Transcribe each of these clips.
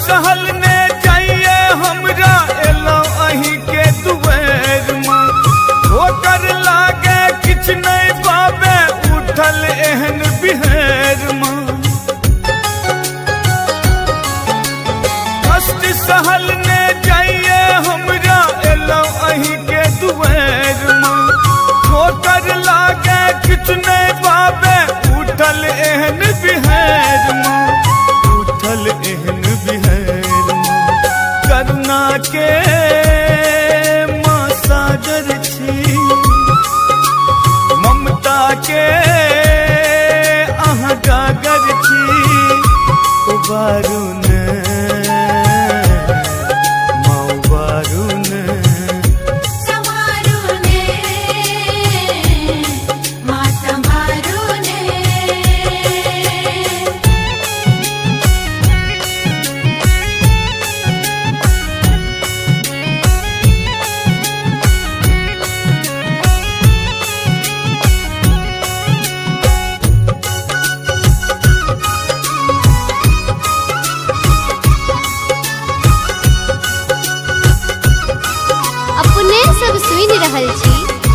सहल ने जाइए हमरा एलो अही के दुबेर में होकर लागे किछ नहीं पावे उठल एहन बिहेर में कष्ट सहल ने जाइए हमरा एलो अही के दुबेर में होकर लागे किछ नहीं पावे उठल एहन बिहेर में उठल एहन करुणा के माँ सागर छी ममता के अहाँ गागर छी उबारून माँ उबारून सुन रहल छी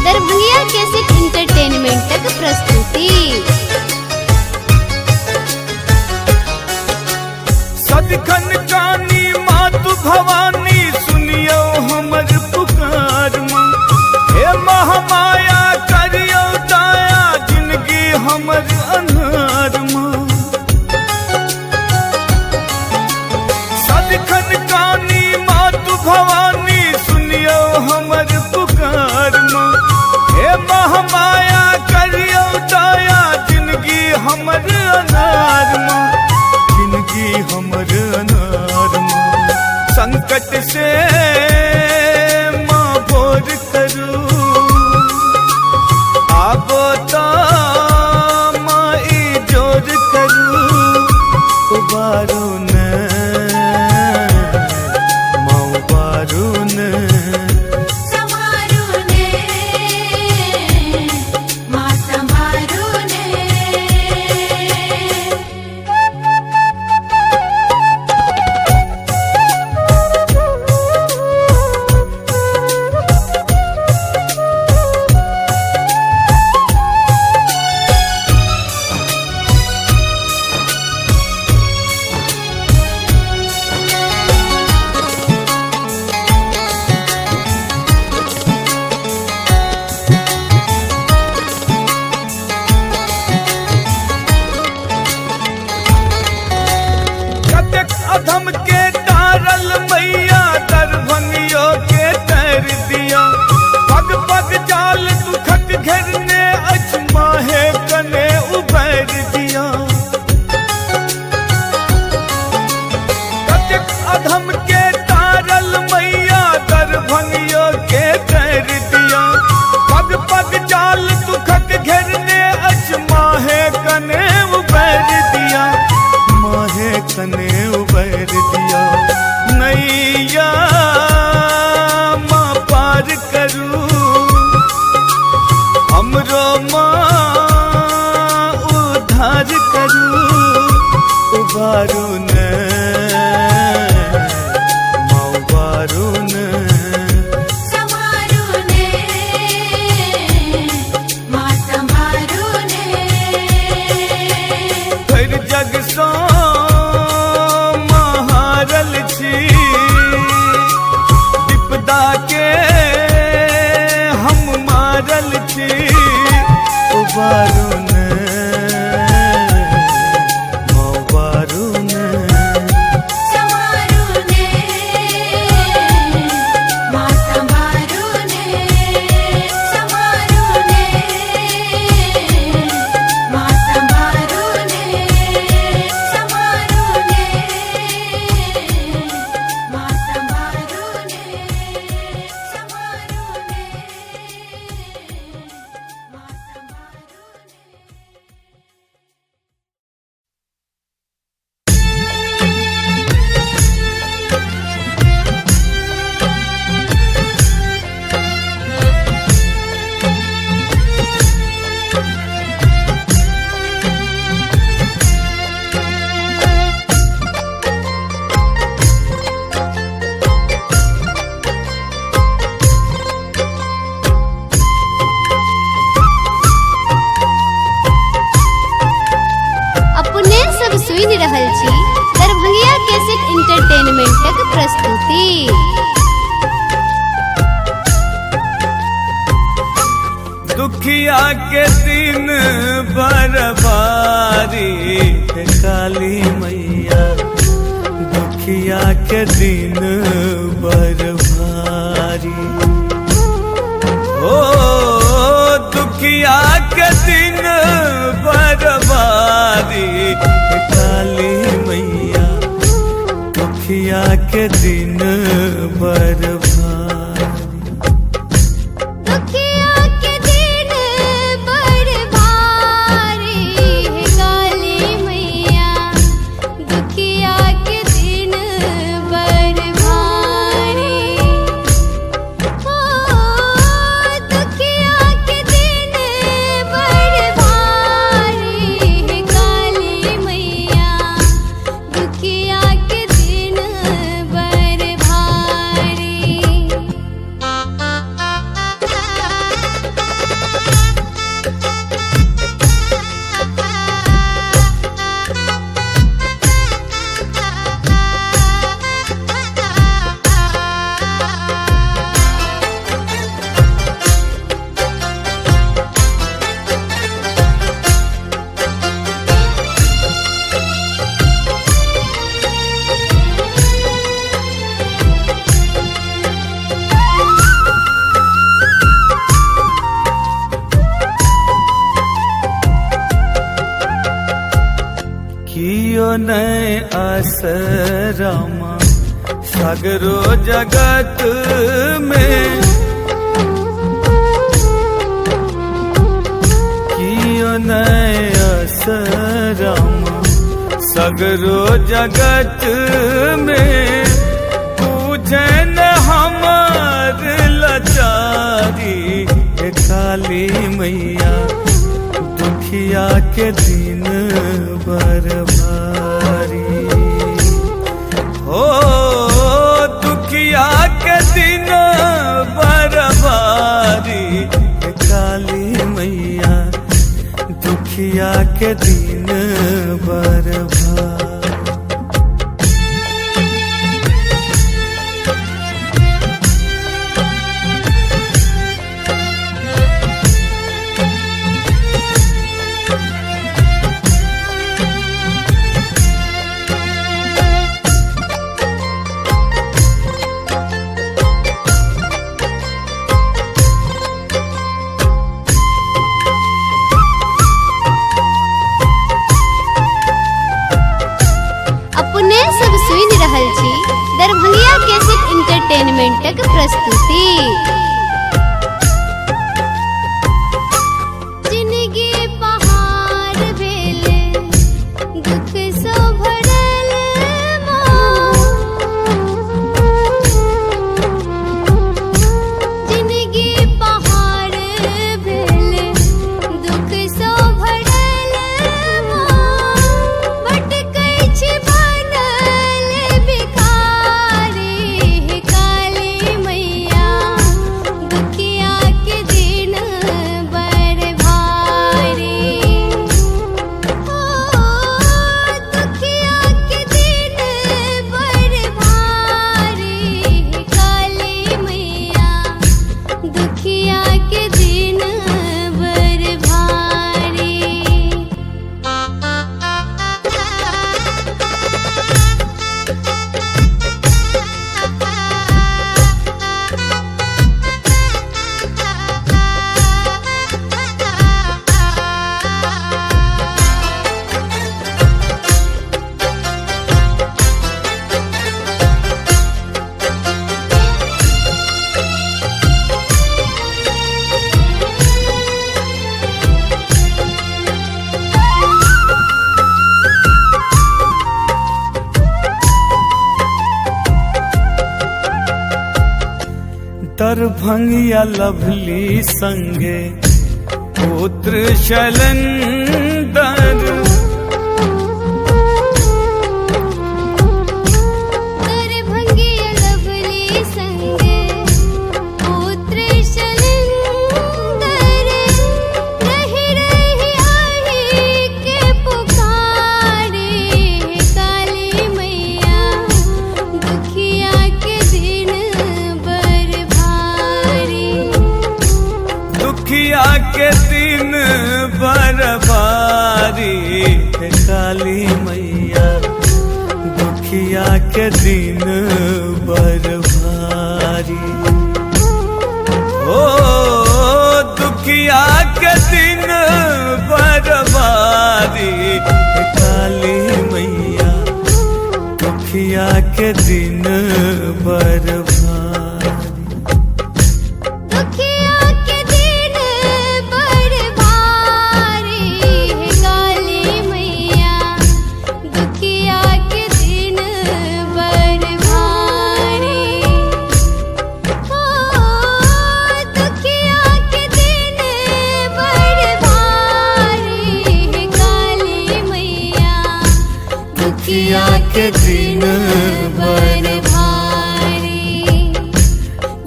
दरभंगिया कैसेट इंटरटेनमेंटक प्रस्तुति। सदखन कानी मातु भवानी सुनियो हमर पुकार माँ हे महामाया करियो दया जिंदगी हमर अन्हार माँ सदखन कानी मातु भवानी सुनियो हमर हे महामाया करियो दया जिंदगी हमर अनार माँ जिंदगी हमर अनार माँ संकट दुखिया के दिन बरबारी है काली मैया, दुखिया के दिन बरबारी। ओ दुखिया के दिन बरबारी है काली मैया, दुखिया के दिन बरबारी। कियो नए आसरामा सगरो जगत में, कियो नए आसरामा सगरो जगत में, पूछे न हमार लाचारी हे काली मैया, दुखिया के दिन बरबारी। हो दुखिया के दिन बरबारी हे काली मैया, दुखिया के दिन बरबारी। दरभंगिया कैसेट इंटरटेनमेंटक प्रस्तुति। जिंदगी पहाड़ भेले दुख सो भरल जिंदगी पहाड़ भेले दुख सो भरल भटकै छी बनल भिखारी हे काली मैया, दुखिया के दिन बड़ भारी। ओ दुखिया के दिन बड़ भारी हे काली मैया, दुखिया के दिन बड़ भारी। दरभंगिया लवली संगे पुत्र शलंदर, दरभंगिया लवली संगे पुत्र शलंदर, रही रही आई के पुकारे हे काली मैया, दुखिया के दिन बड़ भारी। दुखिया के दिन बरबारी है काली मैया, दुखिया के दिन बरबारी। ओ दुखिया के दिन बरबारी है काली मैया, दुखिया के दिन बरबारी। दुखिया के दिन बरबारी,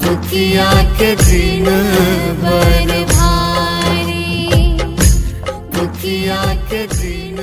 दुखिया के दिन बरबारी, दुखिया के दिन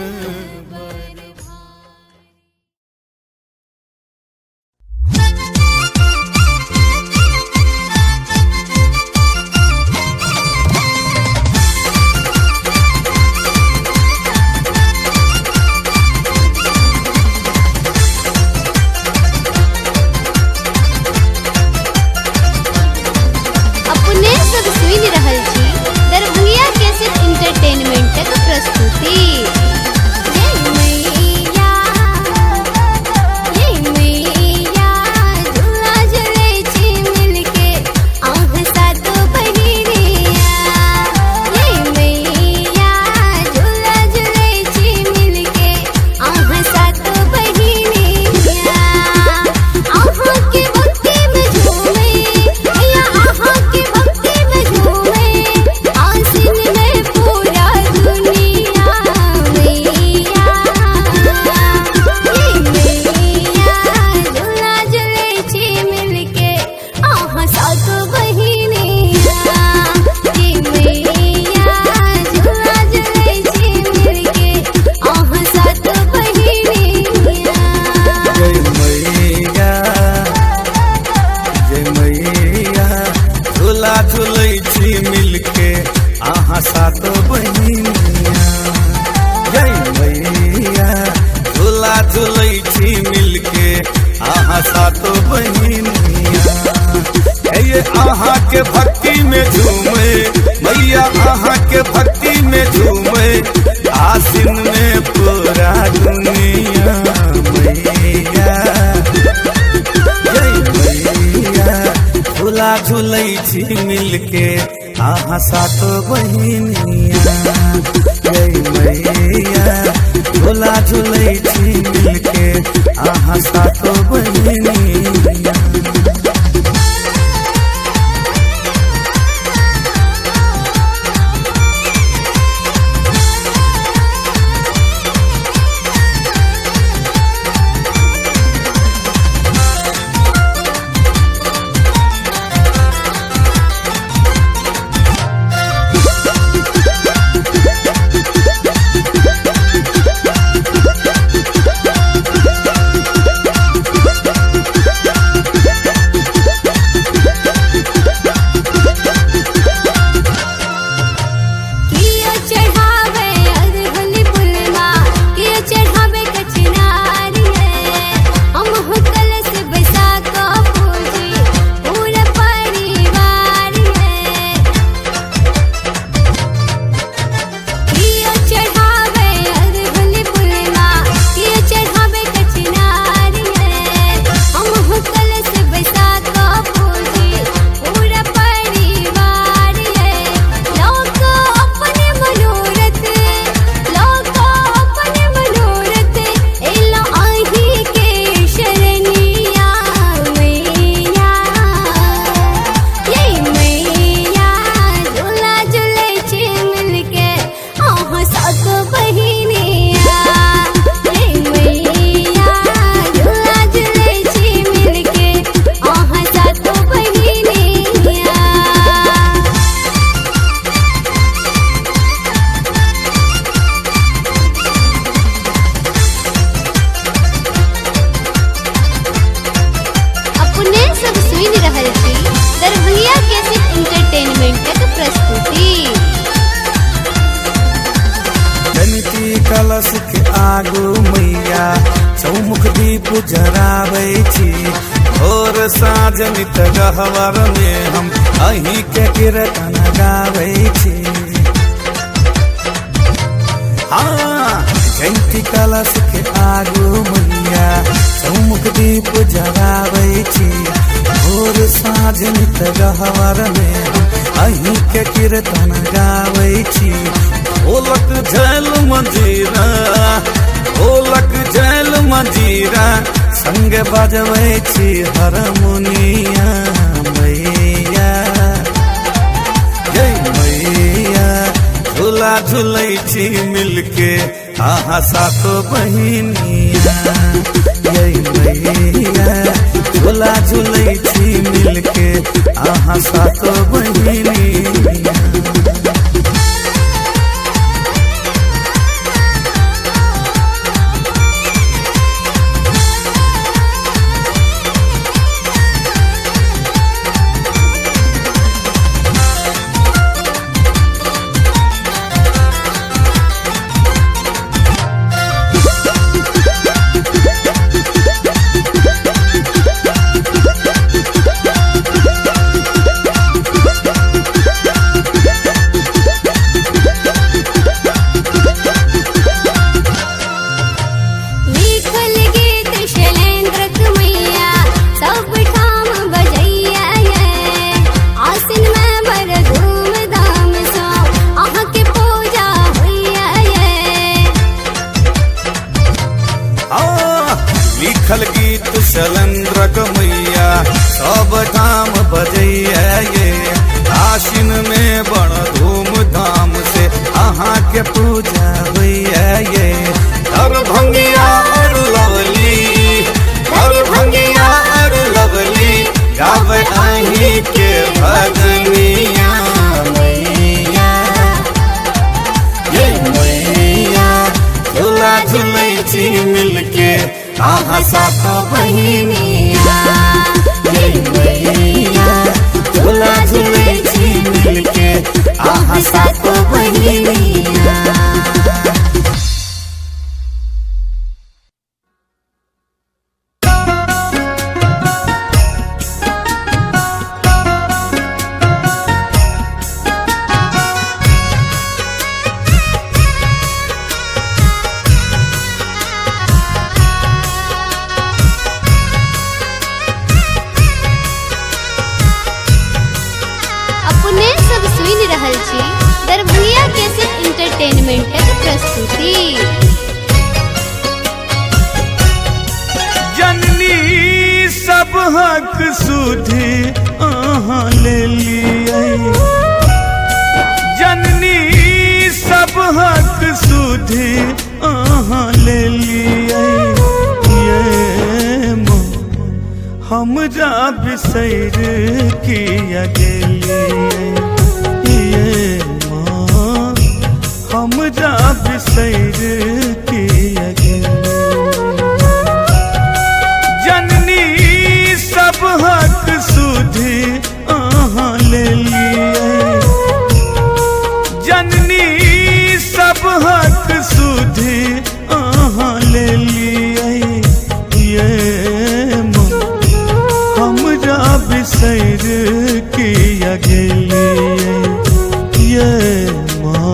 सातो बहिनिया, जय मैया झूला झूलै छी मिलके आहा सातो बहिनिया। ये आहा के भक्ति में झूमे मैया, आहा के भक्ति में झूमे आसिन में पूरा दुनिया। मैया जय मैया झूला झूलै छी मिलके आहा सातो बहिनिया, जय मैया झूला झूलै छी मिलके आहा सातो बहिनिया। दीप जराबै छी और साँझ नित गहवर में हम अहीं के कीर्तन गाबै छी। हाँ जयंती कलश के आगू मैया चौमुख दीप जराबै छी और साँझ नित गहवर में हम अहीं के कीर्तन गाबै छी। ढोलक झैल मंजीरा ढोलक झैल मंजीरा संग बजबै छी हारमोनिया मैया जय मैया। झूला झूलै छी मिलके आहा सातो बहिनिया जय मैया। झूला झूलै छी मिलके आहा सातो बहिनिया। लिखल गीत शैलेंद्रक मैया सब काम बजैया ये। आश्विन में बड़ धूमधाम से अहाँ के पूजा होइया ये। दरभंगिया और लवली दरभंगिया और लवली गावे अहीं के भजनिया मैया ये मैया। झूला झूलै छी मिलके आहा सातो बहिनिया जय मैया। झूला झूलै छी मिलके आहा सातो बहिनिया। दरभंगिया कैसेट इंटरटेनमेंटक प्रस्तुति। जननी सब हक सुधी अहाँ ले लियै जननी सब हक सुधी अहाँ ले लियै ये माँ हमरा बिसैर किया गेलियै हमरा बिसैर किया गेलियै। जननी सब हक सुधी अहाँ ले लियै जननी सब हक सुधी अहाँ ले लियै ये माँ हमरा बिसैर किया गेलियै ये माँ।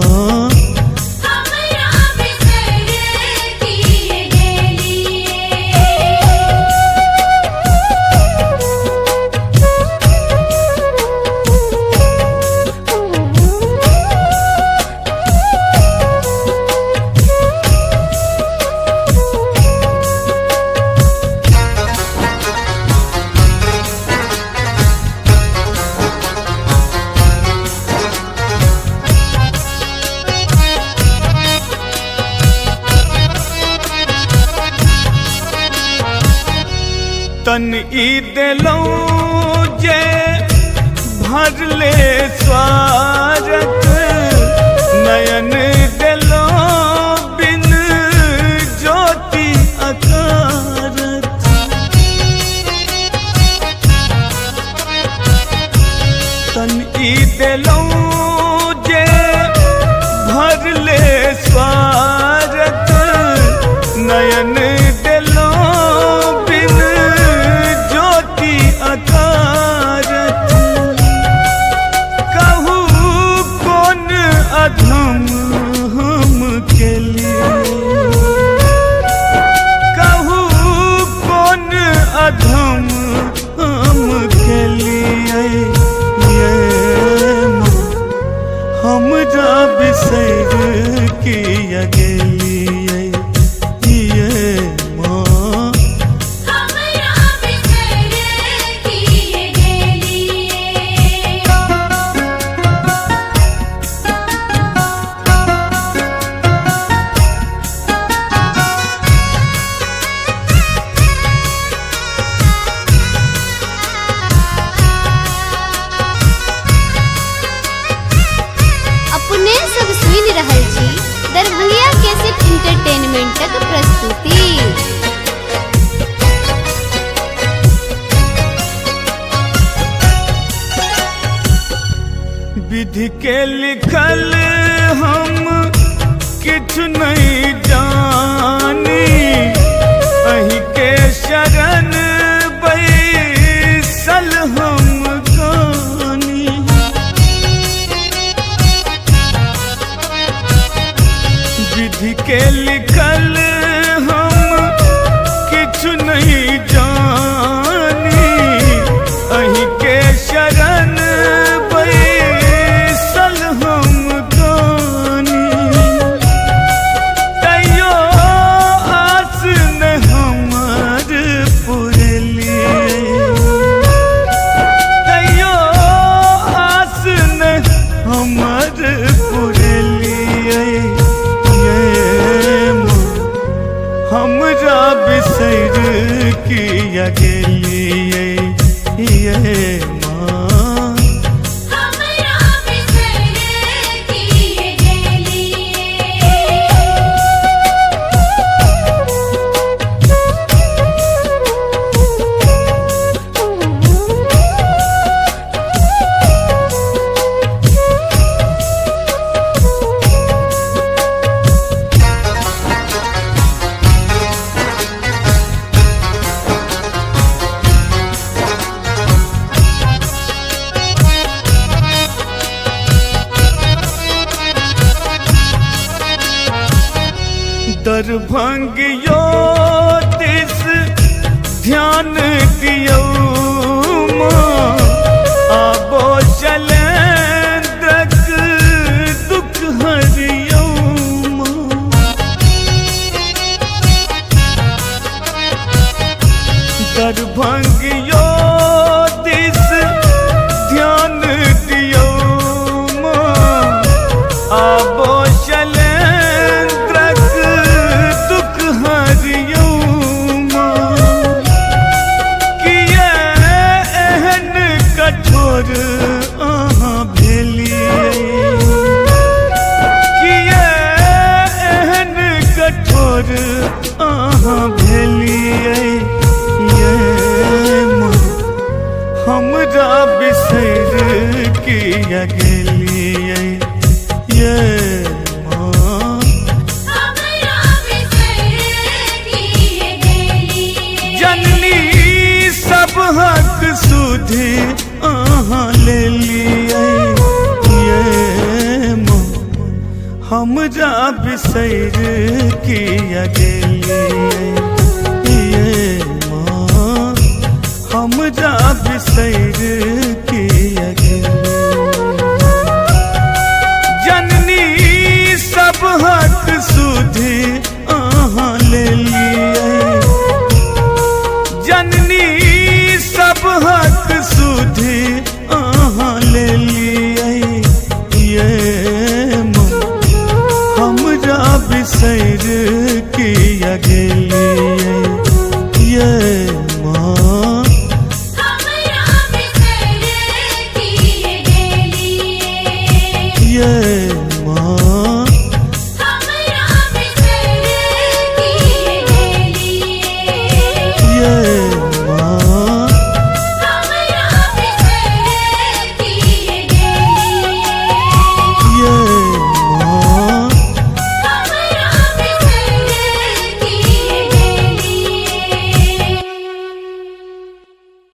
तन ई देलौं जे भरले स्वागत नयन देलौं बिन ज्योति अकारत। तन ई देलौं जे भरले स्वागत नयन देलौं बिसर किया गेलिए ये माँ। हमरा बिसर किए गेलिए। अपने सब सुनि रहल छी दरभंगिया कैसेट इंटरटेनमेंटक प्रस्तुति। विधि के लिखल हम किछु नहीं जानी, अहि के शरण बैसल हम गानी। विधि के लिखल हम किछु नहीं जानी, अहि के शरण बैसल हम गानी। तैयो आस न हमर पुरलिए, तैयो आस न हमर पुरलिए ये माँ। हमरा बिसर किया गेलिए ये माँ। हमरा बिसर किए गेलिए। दरभंगियो दिस ध्यान दियो माँ, आबो शैलेंद्रक दुख हरियो माँ। दरभंगियो दिस ध्यान दियो माँ, आबो शैलेंद्रक दुख हरियो माँ। किए एहन कठोर अहाँ भेलिए, किए एहन कठोर अहाँ भेलिए ये माँ। हमरा बिसर किया गेलिए ये माँ। हमरा बिसर किए गेलिए। जननी सब हक सुधि अहाँ ले लिए ये माँ। हमरा बिसर किया गेलिए ये माँ। हमरा बिसर